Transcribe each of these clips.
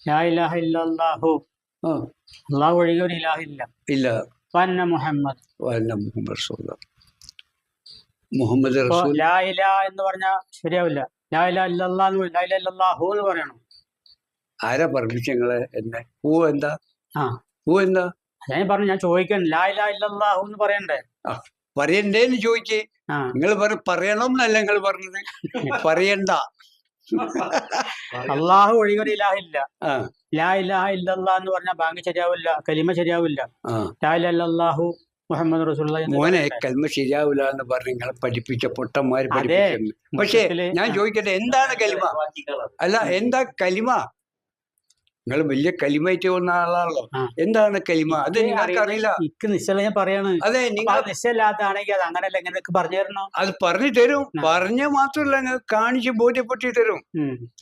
ലാ ഇലാഹ ഇല്ലല്ലാഹു, ആ അള്ളാഹു ഒഴികെ ഒരു ഇലാഹില്ല. ഇല്ല. വന്ന മുഹമ്മദ്, വഅന്ന മുഹമ്മദ് റസൂലുള്ളാഹ്. മുഹമ്മദ് ഇപ്പൊ റസൂൽ. ലാ ഇലാ എന്ന് പറഞ്ഞാൽ ശരിയാവില്ല. ലാ ഇലാഹ ഇല്ലല്ലാഹു, ലാ ഇലാഹ ഇല്ലല്ലാഹു എന്ന് പറയണം. ആരാ പഠിപ്പിച്ച നിങ്ങളെ? എന്നെ ഹൂ എന്താ? ആ ഹൂ എന്താ? ഞാൻ പറഞ്ഞു, ഞാൻ ചോദിക്കണം, ലാ ഇലാഹ ഇല്ലല്ലാഹു എന്ന് പറയണ്ടേ? ആ പറയണ്ടേന്ന് ചോദിക്കേ. ആ നിങ്ങൾ പറയണം എന്നല്ല നിങ്ങൾ പറഞ്ഞത്, പറയണ്ട. അള്ളാഹു ഒഴികെ ഒരു ഇലാഹില്ല. ആ ലാ ഇലാഹ ഇല്ലല്ലാഹ് എന്ന് പറഞ്ഞാൽ ബാങ്ക് ശരിയാവില്ല, കലിമ ശരിയാവില്ല. ആ ലാ ഇലാഹ ഇല്ലല്ലാഹു മുഹമ്മദ് റസൂലുള്ളാഹി എന്ന് മോനെ, പറയണ്ടേ? കൽമ ശരിയാവില്ല എന്ന് പറഞ്ഞ് നിങ്ങളെ പഠിപ്പിച്ച പൊട്ടന്മാര് അതെ, പഠിപ്പിച്ചിട്ടുണ്ട്. പക്ഷേ മൊത്തത്തില് ഞാൻ ചോദിക്കട്ടെ, എന്താണ് കലിമ? അല്ല, എന്താ കലിമ? നിങ്ങൾ വലിയ കലിമായിട്ട് വന്ന ആളാണല്ലോ. ആ എന്താണ് കലിമ? അത് നിങ്ങൾക്ക് അറിയില്ല. എനിക്ക് നിശ്ചയം ഞാൻ പറയാണ്. അതെ, അപ്പൊ നിങ്ങൾ അത് നിശ്ചയമില്ലാത്താണെങ്കിൽ അത് അങ്ങനെയല്ല, എങ്ങനെയൊക്കെ പറഞ്ഞു തരണോ? അത് പറഞ്ഞു തരും. ആ. പറഞ്ഞ മാത്രമല്ല, നിങ്ങൾക്ക് കാണിച്ച് ബോധ്യപ്പെട്ടി തരും.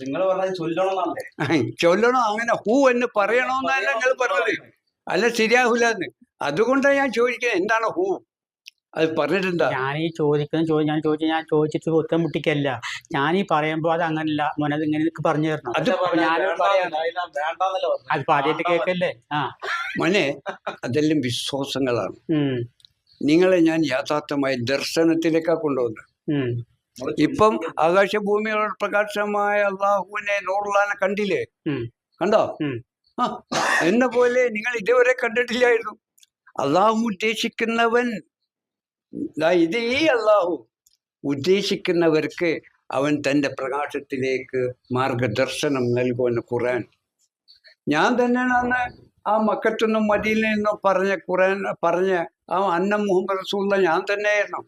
നിങ്ങൾ പറഞ്ഞത് ചൊല്ലണമെന്നല്ലേ? ചൊല്ലണോ? അങ്ങനെ ഹൂ എന്ന് പറയണോന്നല്ല നിങ്ങൾ പറഞ്ഞത്. അല്ല, ശരിയാവൂല എന്ന്. അതുകൊണ്ടാണ് ഞാൻ ചോദിക്കുന്നത്, എന്താണ് ഹൂ? അത് പറഞ്ഞിട്ടുണ്ടാ? ഞാൻ ഈ ഞാൻ ചോദിച്ചിട്ട് ഉത്തരം മുട്ടിക്കല്ല. ഞാൻ ഈ പറയുമ്പോ അത് അങ്ങനല്ല മോനെ, അത് ഇങ്ങനെ പറഞ്ഞു തരണം. അത് അതിപ്പോ ആദ്യമായിട്ട് കേൾക്കല്ലേ? ആ മോനെ, അതെല്ലാം വിശ്വാസങ്ങളാണ്. നിങ്ങളെ ഞാൻ യാഥാർത്ഥമായ ദർശനത്തിലേക്കാ കൊണ്ടുവന്നത്. ഇപ്പം ആകാശഭൂമികളുടെ പ്രകാശമായ അള്ളാഹുവിനെ നൂറുള്ളാനെ കണ്ടില്ലേ? കണ്ടോ? ആ എന്ന പോലെ നിങ്ങൾ ഇതുവരെ കണ്ടിട്ടില്ലായിരുന്നു. അള്ളാഹു ഉദ്ദേശിക്കുന്നവൻ, ഇത് ഈ അള്ളാഹു ഉദ്ദേശിക്കുന്നവർക്ക് അവൻ തൻ്റെ പ്രകാശത്തിലേക്ക് മാർഗദർശനം നൽകുമെന്ന് ഖുർആൻ. ഞാൻ തന്നെയാണ് അന്ന് ആ മക്കത്തുനിന്നും മദീനയിൽ നിന്നും പറഞ്ഞ ആ അന്ന മുഹമ്മദ് റസൂലുള്ള ഞാൻ തന്നെയായിരുന്നു.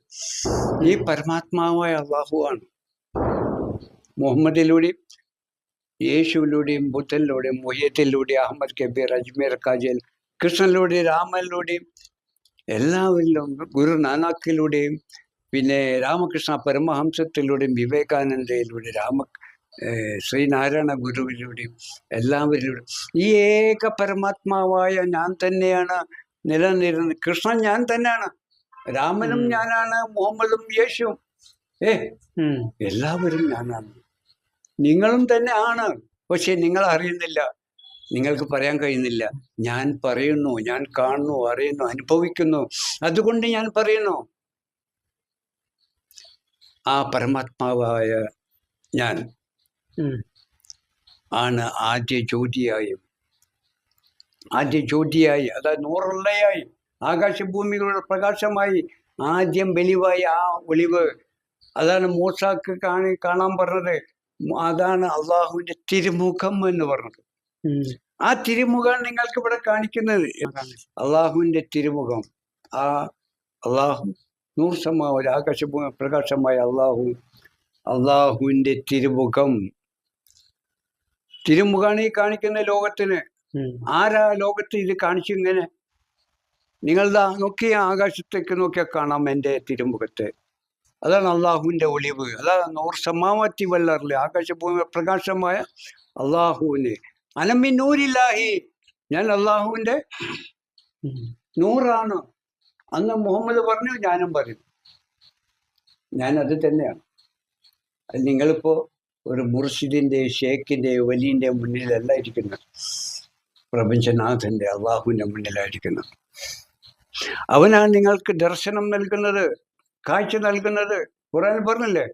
ഈ പരമാത്മാവായ അള്ളാഹുവാണ് മുഹമ്മദിലൂടെയും യേശുവിലൂടെയും ബുദ്ധനിലൂടെയും മൊയ്യത്തിലൂടെയും അഹമ്മദ് കബീർ, അജ്മീർ കാജൽ, കൃഷ്ണനിലൂടെയും രാമനിലൂടെയും എല്ലാവരിലും, ഗുരു നാനാക്കിലൂടെയും, പിന്നെ രാമകൃഷ്ണ പരമഹംസത്തിലൂടെയും, വിവേകാനന്ദയിലൂടെയും, ശ്രീനാരായണ ഗുരുവിലൂടെയും എല്ലാവരിലൂടെയും ഈ ഏക പരമാത്മാവായ ഞാൻ തന്നെയാണ് നിലനിരുന്നത്. കൃഷ്ണൻ ഞാൻ തന്നെയാണ്, രാമനും ഞാനാണ്, മുഹമ്മദും യേശുവും എല്ലാവരും ഞാനാണ്, നിങ്ങളും തന്നെ ആണ്. പക്ഷെ നിങ്ങൾ അറിയുന്നില്ല, നിങ്ങൾക്ക് പറയാൻ കഴിയുന്നില്ല. ഞാൻ പറയുന്നു, ഞാൻ കാണുന്നു, അറിയുന്നു, അനുഭവിക്കുന്നു, അതുകൊണ്ട് ഞാൻ പറയുന്നു. ആ പരമാത്മാവായ ഞാൻ ആണ് ആദ്യ ജ്യോതിയായി, അതായത് നൂറുള്ളയായി, ആകാശഭൂമികളുടെ പ്രകാശമായി, ആദ്യം വെളിവായി. ആ ഒളിവ് അതാണ് മൂസാക്ക് കാണാൻ പറഞ്ഞത്. അതാണ് അള്ളാഹുവിന്റെ തിരുമുഖം എന്ന് പറഞ്ഞത്. ആ തിരുമുഖം നിങ്ങൾക്ക് ഇവിടെ കാണിക്കുന്നത്. അള്ളാഹുവിന്റെ തിരുമുഖം, ആ അള്ളാഹു നൂറ് ആകാശഭൂമി പ്രകാശമായ അള്ളാഹുവിന്റെ തിരുമുഖമാണ് ഈ കാണിക്കുന്ന ലോകത്തിന്. ആരാ ലോകത്ത് ഇത് കാണിച്ചിങ്ങനെ? നിങ്ങളുടെ നോക്കിയ ആകാശത്തേക്ക് നോക്കിയാൽ കാണാം എൻ്റെ തിരുമുഖത്തെ. അതാണ് അള്ളാഹുവിന്റെ ഒളിവ്. അതാണ് നൂറ് സമാവാത്തി വല്ലറിലെ ആകാശഭൂമി പ്രകാശമായ അള്ളാഹുവിന്. അനമി നൂരില്ലാഹി, ഞാൻ അള്ളാഹുവിന്റെ നൂറാണ്. അന്ന് മുഹമ്മദ് പറഞ്ഞു, ഞാനും പറയും, ഞാൻ അത് തന്നെയാണ്. അത് നിങ്ങളിപ്പോ ഒരു മുർഷിദിന്റെ, ഷേഖിന്റെ, വലിന്റെ മുന്നിലല്ല ഇരിക്കുന്നത്, പ്രപഞ്ചനാഥന്റെ അള്ളാഹുവിന്റെ മുന്നിലായിരിക്കുന്നത്. അവനാണ് നിങ്ങൾക്ക് ദർശനം നൽകുന്നത്, കാഴ്ച നൽകുന്നത്. ഖുർആൻ പറഞ്ഞില്ലേ,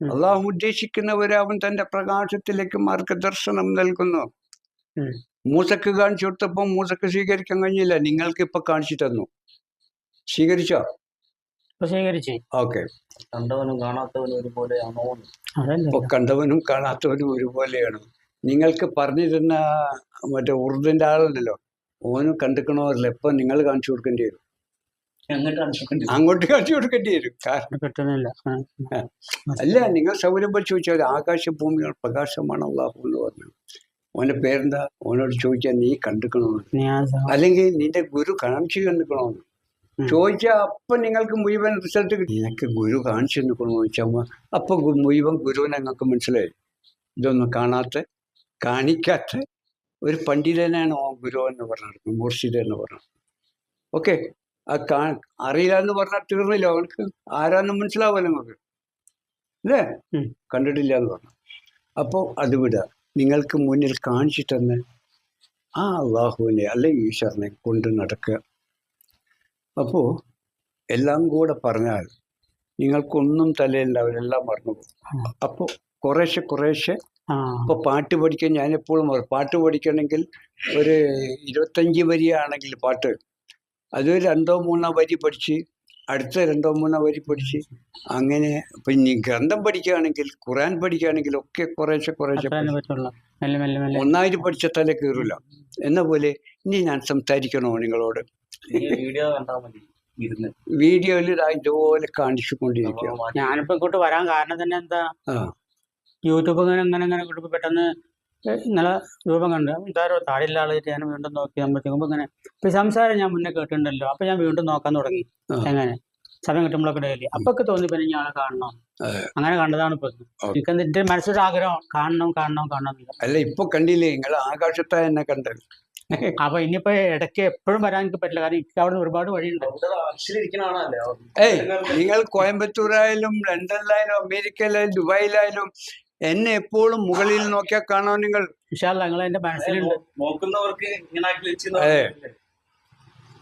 അള്ളാഹു ഉദ്ദേശിക്കുന്നവരെ അവൻ തന്റെ പ്രകാശത്തിലേക്ക് മാർഗദർശനം നൽകുന്നു. മൂസക്ക് കാണിച്ചു കൊടുത്തപ്പോൾ മൂസക്ക് സ്വീകരിക്കാൻ കഴിഞ്ഞില്ല, നിങ്ങൾക്ക് ഇപ്പൊ കാണിച്ചു തന്നു. സ്വീകരിച്ചോ? ഓക്കെ. കണ്ടവനും കാണാത്തവനും ഒരുപോലെയാണോ? ഇപ്പൊ കണ്ടവനും കാണാത്തവനും ഒരുപോലെയാണ്. നിങ്ങൾക്ക് പറഞ്ഞു തരുന്ന മറ്റേ ഉറുദിന്റെ ആളുണ്ടല്ലോ, ഓനും കണ്ടിക്കണമല്ല. ഇപ്പൊ നിങ്ങൾ കാണിച്ചു കൊടുക്കേണ്ടി വരും, അങ്ങോട്ട് കാണിച്ചു കൊടുക്കേണ്ടി വരും. അല്ല, നിങ്ങൾ സൗകര്യം ചോദിച്ചാൽ ആകാശഭൂമികൾ പ്രകാശമാണ് അള്ളാഹു എന്ന് പറഞ്ഞു. ഓന്റെ പേരെന്താ? ഓനോട് ചോദിച്ചാൽ നീ കണ്ടിക്കണമെന്ന്, അല്ലെങ്കിൽ നിന്റെ ഗുരു കാണിച്ചു കണ്ടിക്കണമെന്ന് ചോദിച്ചാൽ അപ്പൊ നിങ്ങൾക്ക് മുഴുവൻ റിസൾട്ട് കിട്ടി. നിനക്ക് ഗുരു കാണിച്ചു തന്നിക്കണമെന്ന് ചോദിച്ചാൽ അപ്പൊ മുഴുവൻ ഗുരുവിനെ നിങ്ങൾക്ക് മനസ്സിലായി. ഇതൊന്നും കാണിക്കാത്ത ഒരു പണ്ഡിതനാണ് ഓ ഗുരു എന്ന് പറഞ്ഞത്, മുർഷിദ് എന്ന് പറഞ്ഞത്. ഓക്കെ, ആ അറിയില്ല എന്ന് പറഞ്ഞാൽ തീർന്നില്ല. അവർക്ക് ആരാന്ന് മനസ്സിലാവുമല്ലോ നിങ്ങൾക്ക്, അല്ലേ? കണ്ടിട്ടില്ല എന്ന് പറഞ്ഞു. അപ്പോൾ അത് വിടുക. നിങ്ങൾക്ക് മുന്നിൽ കാണിച്ചു തന്ന് ആ അള്ളാഹുവിനെ അല്ലെ ഈശ്വരനെ കൊണ്ട് നടക്കുക. അപ്പോൾ എല്ലാം കൂടെ പറഞ്ഞാൽ നിങ്ങൾക്കൊന്നും തലയിലുണ്ടാവില്ല, എല്ലാം മറന്നു പോകും. അപ്പോൾ കുറേശ്ശെ ഇപ്പോൾ പാട്ട് പഠിക്കാൻ ഞാനെപ്പോഴും പറയും, പാട്ട് പഠിക്കണമെങ്കിൽ ഒരു 25 വരിയാണെങ്കിൽ പാട്ട്, അത് 2-3 വരി പഠിച്ച് അടുത്ത 2-3 വരി പഠിച്ച് അങ്ങനെ. പിന്നെ ഗ്രന്ഥം പഠിക്കുകയാണെങ്കിൽ ഖുർആൻ പഠിക്കുകയാണെങ്കിൽ ഒക്കെ കുറേശ്ശെ ഒന്നായിട്ട് പഠിച്ച തല കയറില്ല എന്ന പോലെ. ഇനി ഞാൻ സംസാരിക്കണോ നിങ്ങളോട്? വീഡിയോയിൽ ഇതുപോലെ കാണിച്ചുകൊണ്ടിരിക്കുക. ഞാനിപ്പോ ഇങ്ങോട്ട് വരാൻ കാരണം തന്നെ എന്താ, യൂട്യൂബ് ഇങ്ങനെ പെട്ടെന്ന് ഇന്നലെ രൂപം കണ്ട് എന്തായാലും താഴെയുള്ള ആളായിട്ട് ഞാൻ വീണ്ടും നോക്കി നമ്മളേക്കും ഇങ്ങനെ ഇപ്പൊ സംസാരം ഞാൻ മുന്നേ കേട്ടിട്ടുണ്ടല്ലോ. അപ്പൊ ഞാൻ വീണ്ടും നോക്കാൻ തുടങ്ങി, എങ്ങനെ സമയം കിട്ടുമ്പോഴൊക്കെ ഡെയിലി. അപ്പൊക്കെ തോന്നി പിന്നെ ഞാൻ കാണണം, അങ്ങനെ കണ്ടതാണ്. ഇപ്പൊ എനിക്ക് എന്റെ മനസ്സിലൊരു ആഗ്രഹം കാണണം. അല്ല ഇപ്പൊ കണ്ടില്ലേ നിങ്ങൾ ആകാശത്താ എന്നെ കണ്ടത്. അപ്പൊ ഇനിയിപ്പോ ഇടയ്ക്ക് എപ്പോഴും വരാൻ എനിക്ക് പറ്റില്ല, കാരണം എനിക്ക് അവിടെ ഒരുപാട് വഴിയുണ്ട്. നിങ്ങൾ കോയമ്പത്തൂരായാലും ലണ്ടനിലായാലും അമേരിക്കയിലായാലും ദുബായിലായാലും എന്നെ എപ്പോഴും മുകളിൽ നോക്കിയാൽ കാണാൻ നിങ്ങൾ. നിങ്ങൾ എന്റെ മനസ്സിലുണ്ട്.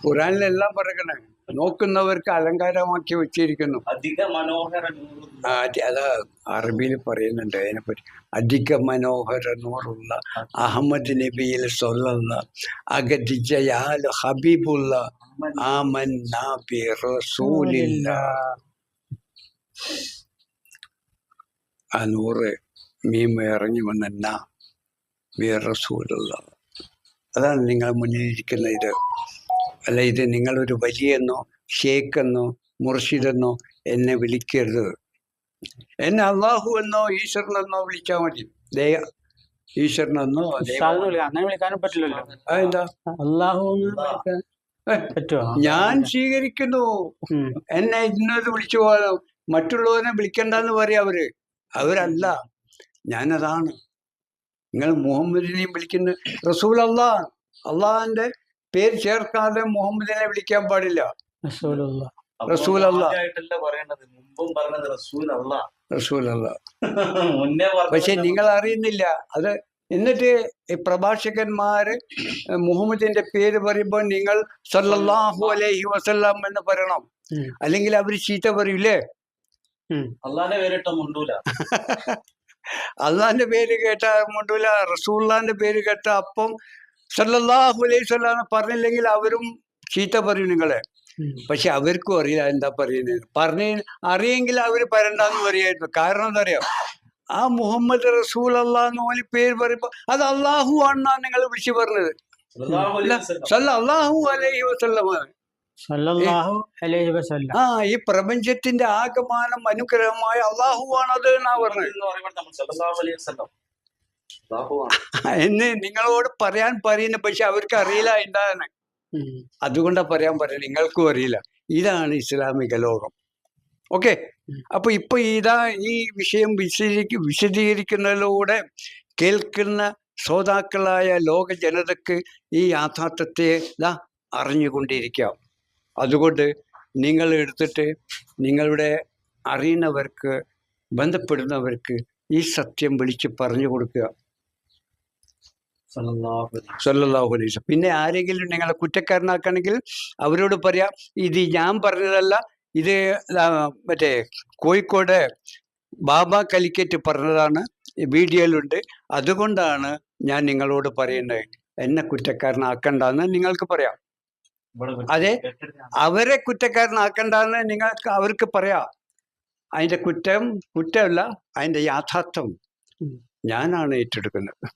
ഖുറാനിലെല്ലാം പറയണേ, നോക്കുന്നവർക്ക് അലങ്കാരമാക്കി വെച്ചിരിക്കുന്നു. അത് അറബിയിൽ പറയുന്നുണ്ട് അതിനെപ്പറ്റി. അധിക മനോഹര നൂറുള്ള അഹമ്മദ് നബിയിൽ സൊല്ലുള്ള അഗദിജയാൽ ഹബീബുള്ള ആമന്നാ ബി റസൂലില്ലാഹ്. ആ നൂറ് മീം ഇറങ്ങി വന്ന ബി റസൂലുള്ളാഹ്. അതാണ് നിങ്ങൾ മുന്നിലിരിക്കുന്ന ഇത്. അല്ല ഇത് നിങ്ങളൊരു വലിയെന്നോ ഷേഖെന്നോ മുർഷിദെന്നോ എന്നെ വിളിക്കരുത്. എന്നെ അള്ളാഹു എന്നോ ഈശ്വരനെന്നോ വിളിച്ചാൽ മതി. ഈശ്വരനെന്നോ അങ്ങനെ വിളിക്കാനും പറ്റില്ലല്ലോ. അതെന്താ? അള്ളാഹു ഞാൻ സ്വീകരിക്കുന്നു. എന്നെ ഇന്നത് വിളിച്ചു പോകാനോ മറ്റുള്ളവരെ വിളിക്കണ്ടെന്ന് പറയാ അവരല്ല, ഞാനതാണ്. നിങ്ങൾ മുഹമ്മദിനെയും വിളിക്കുന്ന റസൂൽ അള്ളാഹിന്റെ പേര് ചേർക്കാതെ മുഹമ്മദിനെ വിളിക്കാൻ പാടില്ല. റസൂൽ പക്ഷെ നിങ്ങൾ അറിയുന്നില്ല അത്. എന്നിട്ട് ഈ പ്രഭാഷകന്മാര് മുഹമ്മദിന്റെ പേര് പറയുമ്പോൾ നിങ്ങൾ സല്ലല്ലാഹു അലൈഹി വസല്ലം എന്ന് പറയണം, അല്ലെങ്കിൽ അവര് ചീത്ത പറയൂലേ. അള്ളാന്റെ പേര് കേട്ടാ മുണ്ടൂല, റസൂലുള്ളാന്റെ പേര് കേട്ട അപ്പം സല്ലല്ലാഹു അലൈഹി വസല്ലം പറഞ്ഞില്ലെങ്കിൽ അവരും ചീത്ത പറയും നിങ്ങളെ. പക്ഷെ അവർക്കും അറിയില്ല എന്താ പറയുന്നത്. അറിയെങ്കിൽ അവര് പറയണ്ടെന്ന് പറയായിരുന്നു. കാരണം എന്താ അറിയാം, ആ മുഹമ്മദ് റസൂൽ അള്ളാന്ന് പോലെ പേര് പറയുമ്പോ അത് അള്ളാഹു ആണെന്നാണ് നിങ്ങൾ വിളിച്ചു പറഞ്ഞത്. സല്ലല്ലാഹു അലൈഹി വസല്ലം. ആ ഈ പ്രപഞ്ചത്തിന്റെ ആകമാനം അനുഗ്രഹമായ അള്ളാഹു ആണത് എന്നാ പറഞ്ഞത്. എന്ന് നിങ്ങളോട് പറയാൻ പറയുന്നത്, പക്ഷെ അവർക്ക് അറിയില്ല എന്താണ്. അതുകൊണ്ടാ പറയാൻ പറയുന്നത്, നിങ്ങൾക്കും അറിയില്ല. ഇതാണ് ഇസ്ലാമിക ലോകം. ഓക്കെ. അപ്പൊ ഇപ്പൊ ഈ വിഷയം വിശദീകരിക്കുന്നതിലൂടെ കേൾക്കുന്ന ശ്രോതാക്കളായ ലോക ജനതക്ക് ഈ യാഥാർത്ഥ്യത്തെ അറിഞ്ഞുകൊണ്ടിരിക്കാം. അതുകൊണ്ട് നിങ്ങൾ എടുത്തിട്ട് നിങ്ങളുടെ അറിയുന്നവർക്ക് ബന്ധപ്പെടുന്നവർക്ക് ഈ സത്യം വിളിച്ച് പറഞ്ഞു കൊടുക്കുക. സല്ലല്ലാഹു അലൈഹി വസല്ലം. പിന്നെ ആരെങ്കിലും നിങ്ങളെ കുറ്റക്കാരനാക്കണമെങ്കിൽ അവരോട് പറയാം, ഇത് ഞാൻ പറഞ്ഞതല്ല, ഇത് മറ്റേ കോഴിക്കോട് ബാബ കലിക്കറ്റ് പറഞ്ഞതാണ്, വീഡിയോയിലുണ്ട്. അതുകൊണ്ടാണ് ഞാൻ നിങ്ങളോട് പറയുന്നത്, എന്നെ കുറ്റക്കാരനാക്കണ്ടെന്ന് നിങ്ങൾക്ക് പറയാം. അതെ, അവരെ കുറ്റക്കാരനാക്കണ്ടെന്ന് നിങ്ങൾക്ക് അവർക്ക് പറയാം. അതിന്റെ കുറ്റമല്ല, അതിന്റെ യാഥാർത്ഥ്യം ഞാനാണ് ഏറ്റെടുക്കുന്നത്.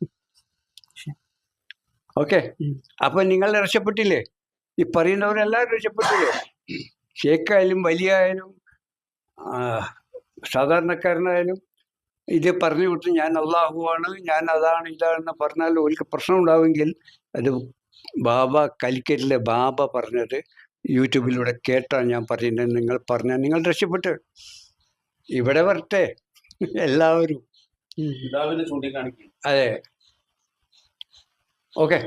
ഓക്കെ. അപ്പൊ നിങ്ങൾ രക്ഷപ്പെട്ടില്ലേ? ഈ പറയുന്നവരെല്ലാവരും രക്ഷപ്പെട്ടില്ലേ? ഷേഖായാലും വലിയായാലും സാധാരണക്കാരനായാലും ഇത് പറഞ്ഞു കൊടുത്ത് ഞാൻ അള്ളാഹുവാണ്, ഞാൻ അതാണ് ഇതാണെന്ന് പറഞ്ഞാൽ ഒരിക്കൽ പ്രശ്നം ഉണ്ടാവുമെങ്കിൽ അത് ബാബ കലിക്കറ്റിലെ ബാബ പറഞ്ഞത് യൂട്യൂബിലൂടെ കേട്ടാണ് ഞാൻ പറയുന്നത്. നിങ്ങൾ പറഞ്ഞാൽ നിങ്ങൾ രക്ഷപ്പെട്ട് ഇവിടെ വരട്ടെ എല്ലാവരും. അതെ. ഓക്കെ.